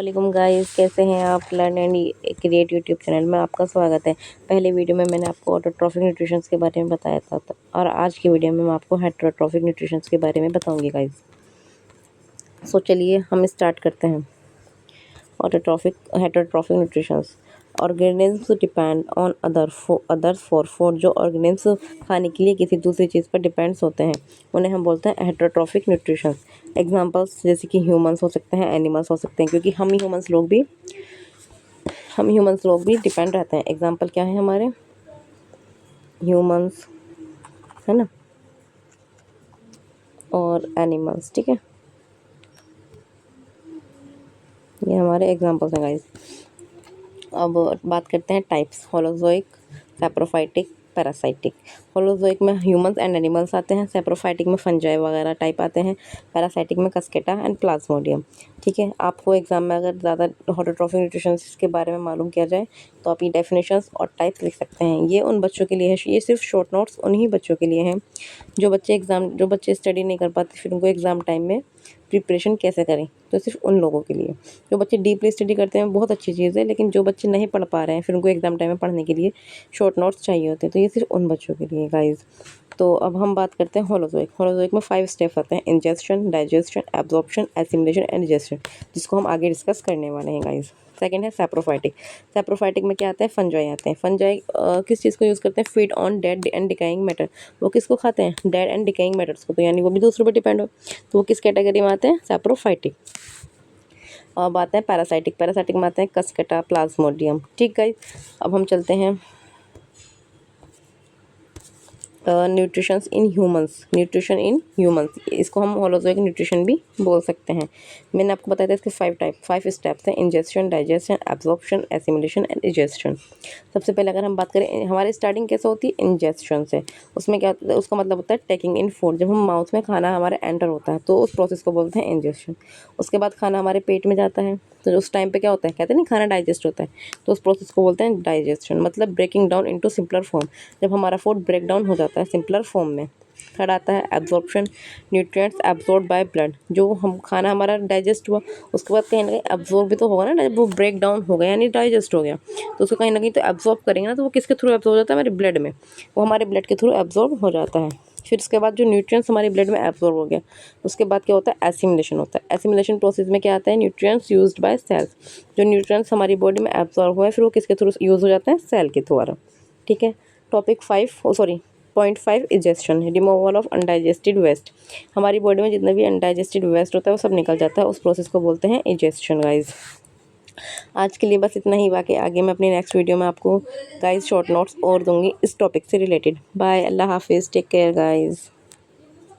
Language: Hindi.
वालेकुम गाइस, कैसे हैं आप। Learn and create YouTube channel में आपका स्वागत है। पहले वीडियो में मैंने आपको ऑटोट्रॉफिक न्यूट्रिशंस के बारे में बताया था और आज की वीडियो में मैं आपको हेटेरोट्रॉफिक न्यूट्रिशंस के बारे में बताऊंगी गाइस। सो चलिए हम स्टार्ट करते हैं। Heterotrophic nutritions organisms depend on others for food. जो ऑर्गेनिज्म्स खाने के लिए किसी दूसरी चीज़ पर डिपेंड्स होते हैं उन्हें हम बोलते हैं हेटेरोट्रॉफिक न्यूट्रिशंस। एग्जांपल्स जैसे कि ह्यूमंस हो सकते हैं, एनिमल्स हो सकते हैं, क्योंकि हम ह्यूमंस लोग भी डिपेंड रहते हैं। एग्जांपल क्या है हमारे ह्यूमंस, है ना, और एनिमल्स। ठीक है, ये हमारे एग्जांपल्स हैं गाइस। अब बात करते हैं types. Holozoic, saprophytic, parasitic. Holozoic में ह्यूमंस एंड एनिमल्स आते हैं, सैप्रोफाइटिक में फंजाई वगैरह टाइप आते हैं, पैरासाइटिक में कस्केटा एंड प्लाज्मोडियम। ठीक है, आपको एग्जाम में अगर ज़्यादा हेटेरोट्रॉफिक न्यूट्रिशन के बारे में मालूम किया जाए तो आप ये डेफिनेशंस और टाइप्स लिख सकते हैं। ये उन बच्चों के लिए है, ये सिर्फ शॉर्ट नोट्स उन्हीं बच्चों के लिए हैं जो बच्चे स्टडी नहीं कर पाते, फिर उनको एग्ज़ाम टाइम में प्रिपरेशन कैसे करें, तो सिर्फ उन लोगों के लिए। जो बच्चे डीपली स्टडी करते हैं बहुत अच्छी चीज़ है, लेकिन जो बच्चे नहीं पढ़ पा रहे हैं फिर उनको एग्ज़ाम टाइम में पढ़ने के लिए शॉर्ट नोट्स चाहिए होते हैं, तो ये सिर्फ उन बच्चों के लिए गाइस। तो अब हम बात करते हैं होलोजोइक। होलोजोइक में 5 स्टेप्स आते हैं: injection, digestion, absorption, assimilation and digestion, जिसको हम आगे डिस्कस करने वाले हैं गाइस। सेकंड है सैप्रोफाइटिक। सैप्रोफाइटिक में क्या आता है, फंजाई आते हैं। फंजाई किस चीज़ को यूज़ करते हैं, feed on dead and decaying matter. वो किसको खाते हैं, डेड एंड डिकाइंग मैटर्स को, तो यानी वो भी दूसरों पर डिपेंड हो, तो वो किस कैटेगरी में आते हैं, सैप्रोफाइटिक। अब आते हैं पैरासाइटिक। पैरासाइटिक में आते हैं कस्केटा, प्लाज्मोडियम। ठीक गाइस, अब हम चलते हैं nutritions in humans. Nutrition in humans, इसको हम होलोजोइक न्यूट्रिशन भी बोल सकते हैं। मैंने आपको बताया था इसके 5 स्टेप्स हैं: injection, digestion, absorption, assimilation and digestion. सबसे पहले अगर हम बात करें, हमारी स्टार्टिंग कैसे होती है, इंजेक्शन से। उसमें क्या होता है, उसका मतलब होता है टेकिंग इन फूड। जब हम माउथ में खाना हमारे एंटर होता है तो उस प्रोसेस को बोलते हैं इंजेक्शन। उसके बाद खाना हमारे पेट में जाता है, तो उस टाइम पे क्या होता है, कहते हैं नहीं खाना डाइजेस्ट होता है, तो उस प्रोसेस को बोलते हैं डाइजेशन, मतलब breaking down into simpler form. जब हमारा फूड ब्रेक डाउन हो जाता है सिंपलर फॉर्म में। थर्ड आता है absorption. Nutrients absorb by blood. जो हम खाना हमारा डाइजेस्ट हुआ उसके बाद कहीं ना कहीं एब्जॉर्ब भी तो होगा ना, जब वो ब्रेक डाउन हो गया यानी डाइजेस्ट हो गया तो उसको कहीं ना कहीं तो एब्जॉर्ब करेंगे ना, तो वो किसके थ्रू एब्जॉर्ब हो जाता है, हमारे ब्लड में, वो हमारे ब्लड के थ्रू एब्जॉर्ब हो जाता है। फिर उसके बाद जो न्यूट्रिएंट्स हमारे ब्लड में एब्जॉर्ब हो गया उसके बाद क्या होता है, एसिमिलेशन होता है। एसिमिलेशन प्रोसेस में क्या आता है, न्यूट्रिएंट्स यूज्ड बाय सेल्स। जो न्यूट्रिएंट्स हमारी बॉडी में एब्जॉर्ब हुआ है फिर वो किसके थ्रू यूज़ हो जाते हैं, सेल के द्वारा। ठीक है, point 5 ejection, removal of undigested waste. हमारी बॉडी में जितना भी अनडाइजेस्टेड वेस्ट होता है वो सब निकल जाता है, उस प्रोसेस को बोलते हैं इजेक्शन गाइज। आज के लिए बस इतना ही, बाकी आगे मैं अपनी नेक्स्ट वीडियो में आपको गाइज शॉर्ट नोट्स और दूंगी इस टॉपिक से रिलेटेड। बाय, अल्लाह हाफिज़, टेक केयर गाइज।